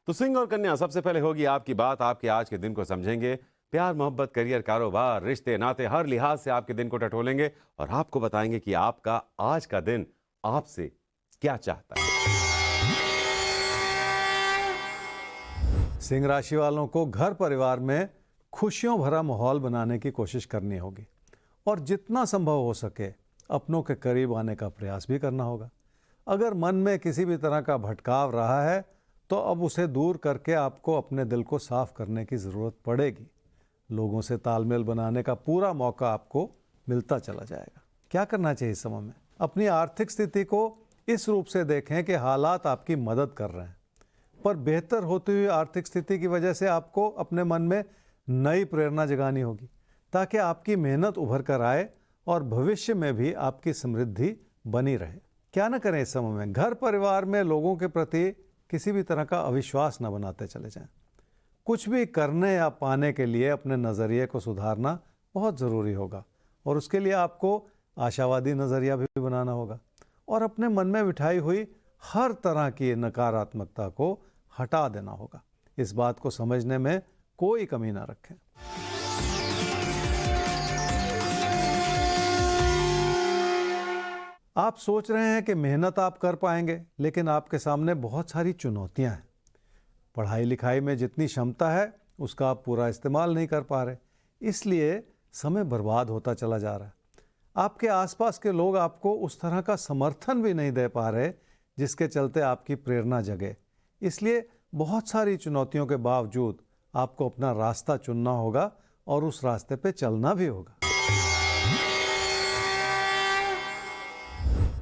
तो सिंह और कन्या, सबसे पहले होगी आपकी बात। आपके आज के दिन को समझेंगे। प्यार, मोहब्बत, करियर, कारोबार, रिश्ते नाते, हर लिहाज से आपके दिन को टटोलेंगे और आपको बताएंगे कि आपका आज का दिन आपसे क्या चाहता है। सिंह राशि वालों को घर परिवार में खुशियों भरा माहौल बनाने की कोशिश करनी होगी और जितना संभव हो सके अपनों के करीब आने का प्रयास भी करना होगा। अगर मन में किसी भी तरह का भटकाव रहा है तो अब उसे दूर करके आपको अपने दिल को साफ करने की ज़रूरत पड़ेगी। लोगों से तालमेल बनाने का पूरा मौका आपको मिलता चला जाएगा। क्या करना चाहिए इस समय में? अपनी आर्थिक स्थिति को इस रूप से देखें कि हालात आपकी मदद कर रहे हैं, पर बेहतर होती हुई आर्थिक स्थिति की वजह से आपको अपने मन में नई प्रेरणा जगानी होगी ताकि आपकी मेहनत उभर कर आए और भविष्य में भी आपकी समृद्धि बनी रहे। क्या न करें इस समय में? घर परिवार में लोगों के प्रति किसी भी तरह का अविश्वास न बनाते चले जाएं। कुछ भी करने या पाने के लिए अपने नज़रिए को सुधारना बहुत ज़रूरी होगा और उसके लिए आपको आशावादी नज़रिया भी बनाना होगा और अपने मन में बिठाई हुई हर तरह की नकारात्मकता को हटा देना होगा। इस बात को समझने में कोई कमी ना रखें। आप सोच रहे हैं कि मेहनत आप कर पाएंगे, लेकिन आपके सामने बहुत सारी चुनौतियां हैं। पढ़ाई लिखाई में जितनी क्षमता है उसका आप पूरा इस्तेमाल नहीं कर पा रहे, इसलिए समय बर्बाद होता चला जा रहा है। आपके आसपास के लोग आपको उस तरह का समर्थन भी नहीं दे पा रहे जिसके चलते आपकी प्रेरणा जगे। इसलिए बहुत सारी चुनौतियों के बावजूद आपको अपना रास्ता चुनना होगा और उस रास्ते पे चलना भी होगा।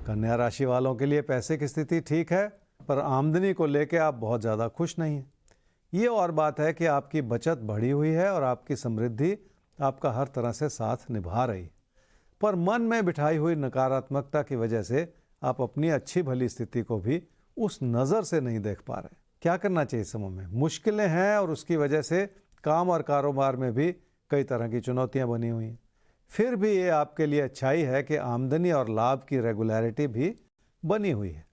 कन्या राशि वालों के लिए पैसे की स्थिति ठीक है, पर आमदनी को लेकर आप बहुत ज़्यादा खुश नहीं हैं। ये और बात है कि आपकी बचत बढ़ी हुई है और आपकी समृद्धि आपका हर तरह से साथ निभा रही है, पर मन में बिठाई हुई नकारात्मकता की वजह से आप अपनी अच्छी भली स्थिति को भी उस नज़र से नहीं देख पा रहे। क्या करना चाहिए इस समय में? मुश्किलें हैं और उसकी वजह से काम और कारोबार में भी कई तरह की चुनौतियां बनी हुई हैं। फिर भी ये आपके लिए अच्छाई है कि आमदनी और लाभ की रेगुलरिटी भी बनी हुई है।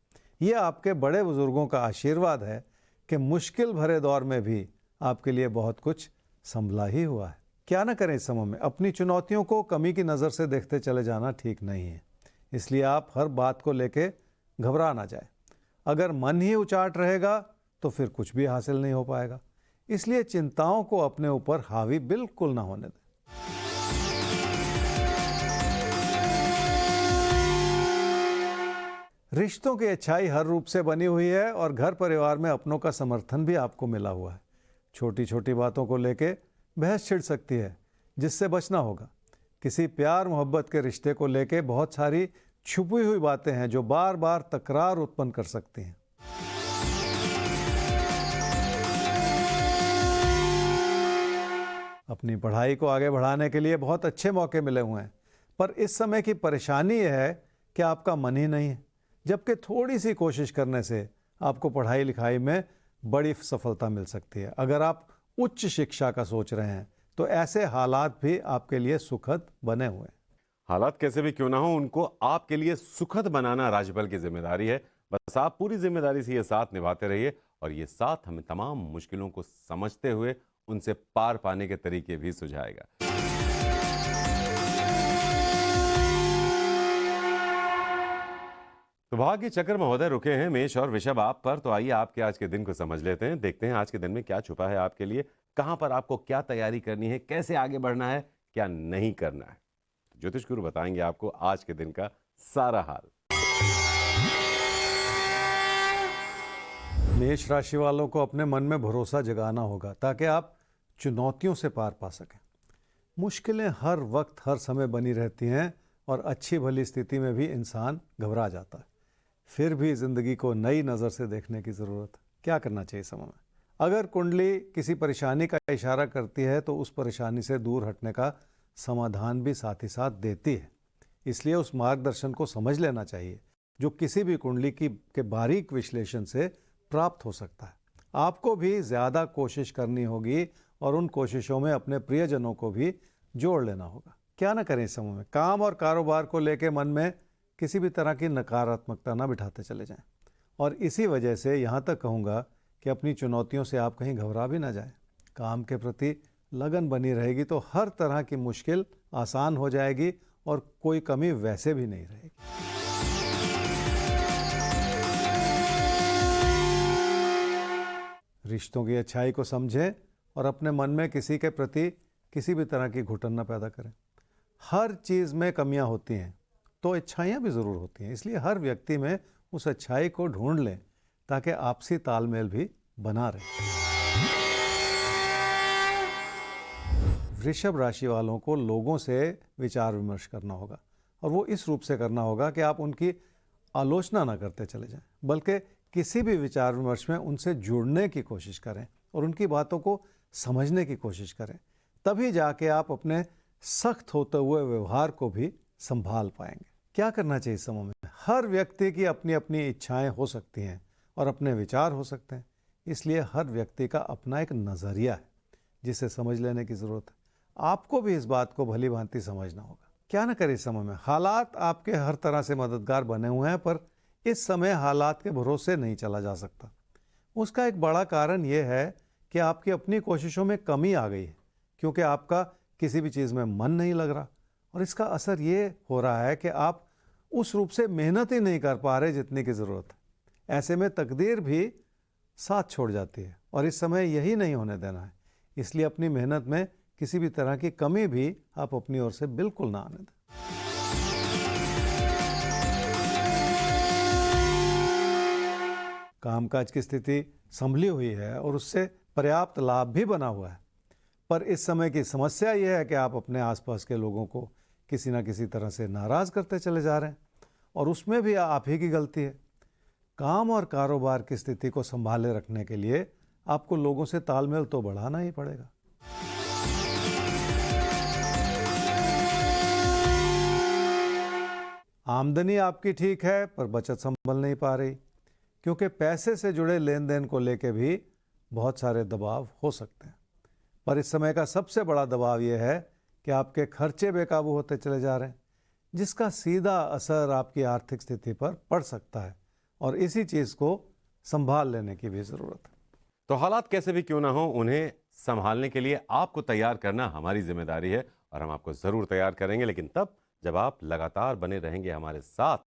ये आपके बड़े बुजुर्गों का आशीर्वाद है कि मुश्किल भरे दौर में भी आपके लिए बहुत कुछ संभला ही हुआ है। क्या ना करें इस समय में? अपनी चुनौतियों को कमी की नज़र से देखते चले जाना ठीक नहीं है, इसलिए आप हर बात को लेके घबरा ना जाए। अगर मन ही उचाट रहेगा तो फिर कुछ भी हासिल नहीं हो पाएगा, इसलिए चिंताओं को अपने ऊपर हावी बिल्कुल ना होने दें। रिश्तों की अच्छाई हर रूप से बनी हुई है और घर परिवार में अपनों का समर्थन भी आपको मिला हुआ है। छोटी छोटी बातों को लेके बहस छिड़ सकती है, जिससे बचना होगा। किसी प्यार मोहब्बत के रिश्ते को लेके बहुत सारी छुपी हुई बातें हैं जो बार बार तकरार उत्पन्न कर सकती हैं। अपनी पढ़ाई को आगे बढ़ाने के लिए बहुत अच्छे मौके मिले हुए हैं, पर इस समय की परेशानी यह है कि आपका मन ही नहीं है, जबकि थोड़ी सी कोशिश करने से आपको पढ़ाई लिखाई में बड़ी सफलता मिल सकती है। अगर आप उच्च शिक्षा का सोच रहे हैं तो ऐसे हालात भी आपके लिए सुखद बने हुए हैं। हालात कैसे भी क्यों ना हो, उनको आपके लिए सुखद बनाना राजबल की जिम्मेदारी है। बस आप पूरी जिम्मेदारी से ये साथ निभाते रहिए और ये साथ हमें तमाम मुश्किलों को समझते हुए उनसे पार पाने के तरीके भी सुझाएगा। तो भाग्य चक्र महोदय रुके हैं मेष और वृषभ आप पर, तो आइए आपके आज के दिन को समझ लेते हैं। देखते हैं आज के दिन में क्या छुपा है आपके लिए, कहां पर आपको क्या तैयारी करनी है, कैसे आगे बढ़ना है, क्या नहीं करना है। ज्योतिष गुरु बताएंगे आपको आज के दिन का सारा हाल। मेष राशि वालों को अपने मन में भरोसा जगाना होगा ताकि आप चुनौतियों से पार पा सकें। मुश्किलें हर वक्त हर समय बनी रहती हैं और अच्छी भली स्थिति में भी इंसान घबरा जाता है। फिर भी ज़िंदगी को नई नज़र से देखने की ज़रूरत है। क्या करना चाहिए समय में? अगर कुंडली किसी परेशानी का इशारा करती है तो उस परेशानी से दूर हटने का समाधान भी साथ ही साथ देती है, इसलिए उस मार्गदर्शन को समझ लेना चाहिए जो किसी भी कुंडली के बारीक विश्लेषण से प्राप्त हो सकता है। आपको भी ज़्यादा कोशिश करनी होगी और उन कोशिशों में अपने प्रियजनों को भी जोड़ लेना होगा। क्या ना करें इस समय में? काम और कारोबार को लेकर मन में किसी भी तरह की नकारात्मकता ना बिठाते चले जाएं और इसी वजह से यहाँ तक कहूँगा कि अपनी चुनौतियों से आप कहीं घबरा भी ना जाएं। काम के प्रति लगन बनी रहेगी तो हर तरह की मुश्किल आसान हो जाएगी और कोई कमी वैसे भी नहीं रहेगी। रिश्तों की अच्छाई को समझें और अपने मन में किसी के प्रति किसी भी तरह की घुटन न पैदा करें। हर चीज़ में कमियां होती हैं तो अच्छाइयाँ भी ज़रूर होती हैं, इसलिए हर व्यक्ति में उस अच्छाई को ढूंढ लें ताकि आपसी तालमेल भी बना रहे। वृषभ राशि वालों को लोगों से विचार विमर्श करना होगा और वो इस रूप से करना होगा कि आप उनकी आलोचना ना करते चले जाएं, बल्कि किसी भी विचार विमर्श में उनसे जुड़ने की कोशिश करें और उनकी बातों को समझने की कोशिश करें। तभी जाके आप अपने सख्त होते हुए व्यवहार को भी संभाल पाएंगे। क्या करना चाहिए इस समय में? हर व्यक्ति की अपनी अपनी इच्छाएं हो सकती हैं और अपने विचार हो सकते हैं, इसलिए हर व्यक्ति का अपना एक नज़रिया है जिसे समझ लेने की ज़रूरत है। आपको भी इस बात को भली भांति समझना होगा। क्या ना करें इस समय में? हालात आपके हर तरह से मददगार बने हुए हैं, पर इस समय हालात के भरोसे नहीं चला जा सकता। उसका एक बड़ा कारण यह है कि आपकी अपनी कोशिशों में कमी आ गई है, क्योंकि आपका किसी भी चीज़ में मन नहीं लग रहा और इसका असर ये हो रहा है कि आप उस रूप से मेहनत ही नहीं कर पा रहे जितनी की ज़रूरत है। ऐसे में तकदीर भी साथ छोड़ जाती है और इस समय यही नहीं होने देना है। इसलिए अपनी मेहनत में किसी भी तरह की कमी भी आप अपनी ओर से बिल्कुल ना आने दें। कामकाज की स्थिति संभली हुई है और उससे पर्याप्त लाभ भी बना हुआ है, पर इस समय की समस्या यह है कि आप अपने आसपास के लोगों को किसी न किसी तरह से नाराज़ करते चले जा रहे हैं और उसमें भी आप ही की गलती है। काम और कारोबार की स्थिति को संभाले रखने के लिए आपको लोगों से तालमेल तो बढ़ाना ही पड़ेगा। आमदनी आपकी ठीक है, पर बचत संभल नहीं पा रही, क्योंकि पैसे से जुड़े लेन देन को लेकर भी बहुत सारे दबाव हो सकते हैं। पर इस समय का सबसे बड़ा दबाव यह है कि आपके खर्चे बेकाबू होते चले जा रहे हैं, जिसका सीधा असर आपकी आर्थिक स्थिति पर पड़ सकता है और इसी चीज़ को संभाल लेने की भी ज़रूरत है। तो हालात कैसे भी क्यों ना हो, उन्हें संभालने के लिए आपको तैयार करना हमारी जिम्मेदारी है और हम आपको ज़रूर तैयार करेंगे, लेकिन तब जब आप लगातार बने रहेंगे हमारे साथ।